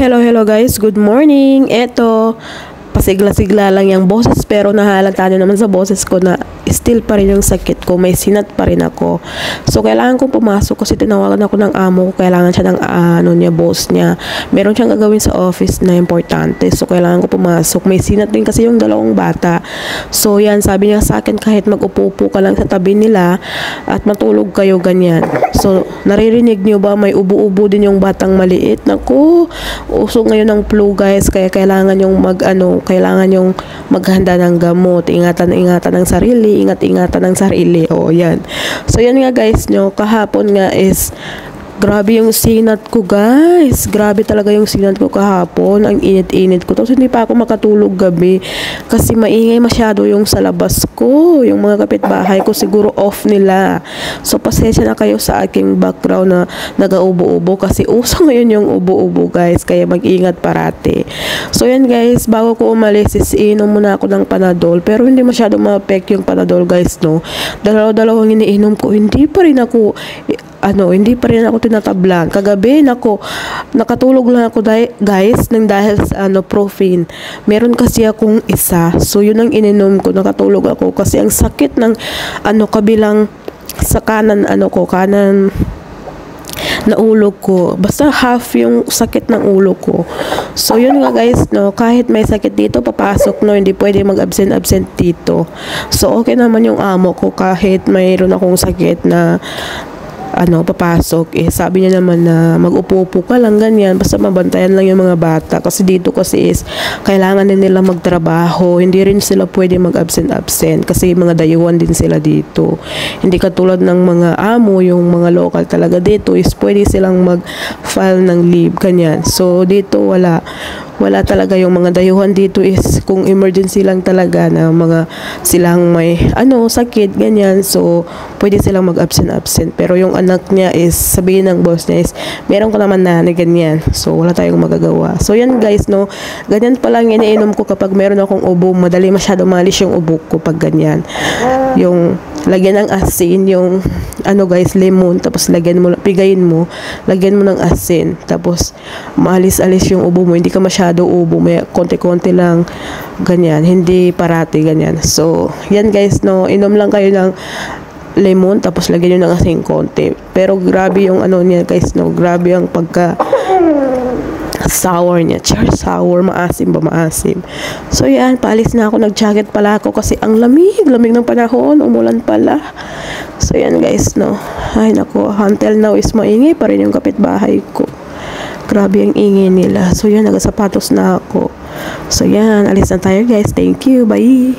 Hello guys, good morning. Eto, pasigla-sigla lang yung boses pero nahalata nyo naman sa boses ko na still pa rin yung sakit ko, may sinat pa rin ako. So kailangan kong pumasok kasi tinawagan ako ng amo ko, kailangan siya ng boss niya. Meron siyang gagawin sa office na importante. So kailangan ko pumasok. May sinat din kasi yung dalawang bata. So yan, sabi niya sa akin kahit mag-upo-upo ka lang sa tabi nila at matulog kayo ganyan. So naririnig niyo ba may ubo-ubo din yung batang maliit? Naku, uso ngayon ng flu guys, kaya kailangan yung kailangan yung maghanda ng gamot, ingatan ng sarili, ingat-ingatan ng sarili. O yan. So yan nga guys kahapon nga is grabe yung sinat ko guys. Grabe talaga yung sinat ko kahapon. Ang init-init ko. Tapos hindi pa ako makatulog gabi. Kasi maingay masyado yung sa labas ko. Yung mga kapitbahay ko siguro off nila. So pasensya na kayo sa aking background na nag-ubo-ubo. Kasi uso ngayon yung ubo-ubo guys. Kaya mag-ingat parati. So yan guys. Bago ko umalis inom muna ako ng Panadol. Pero hindi masyado ma-effect yung Panadol guys Dalaw-dalawang iniinom ko. Hindi pa rin ako tinatablan. Kagabi, nakatulog lang ako guys nang dahil sa Profin. Meron kasi akong isa. So, yun ang ininom ko. Nakatulog ako kasi ang sakit ng kabilang sa kanan na ulo ko. Basta half yung sakit ng ulo ko. So, yun nga guys, kahit may sakit dito, papasok, hindi pwede mag-absent dito. So, okay naman yung amo ko kahit mayroon akong sakit na papasok. Sabi niya naman na mag-upo-upo ka lang ganyan, basta mabantayan lang yung mga bata. Kasi dito kasi is, kailangan din nila magtrabaho. Hindi rin sila pwede mag-absent kasi mga dayuhan din sila dito. Hindi katulad ng mga amo, yung mga local talaga dito is pwede silang mag-file ng leave, ganyan. So, dito wala talaga yung mga dayuhan dito is kung emergency lang talaga na mga silang may sakit ganyan, so pwede silang mag-absent. Pero yung anak niya is sabihin ng boss niya is meron ko naman na ganyan, so wala tayong magagawa. So yan guys ganyan pa lang iniinom ko kapag meron akong ubo. Madali masyado malis yung ubo ko pag ganyan. Yung lagyan ng asin, yung guys, lemon, tapos pigayin mo, lagyan mo ng asin, tapos maalis-alis yung ubo mo. Hindi ka masyado ubo, may konti-konti lang ganyan, hindi parati ganyan. So yan guys inom lang kayo ng lemon, tapos lagyan nyo ng asin konti. Pero grabe yung niya guys grabe ang pagka sour niya. Sour, maasim. So yan, paalis na ako. Nag-jacket pala ako kasi ang lamig ng panahon, umulan pala. So yan guys ay nako, until now is maingay pa rin yung kapitbahay ko. Grabe ang ingay nila. So yan, nagasapatos na ako. So yan, alis na tayo guys. Thank you, bye.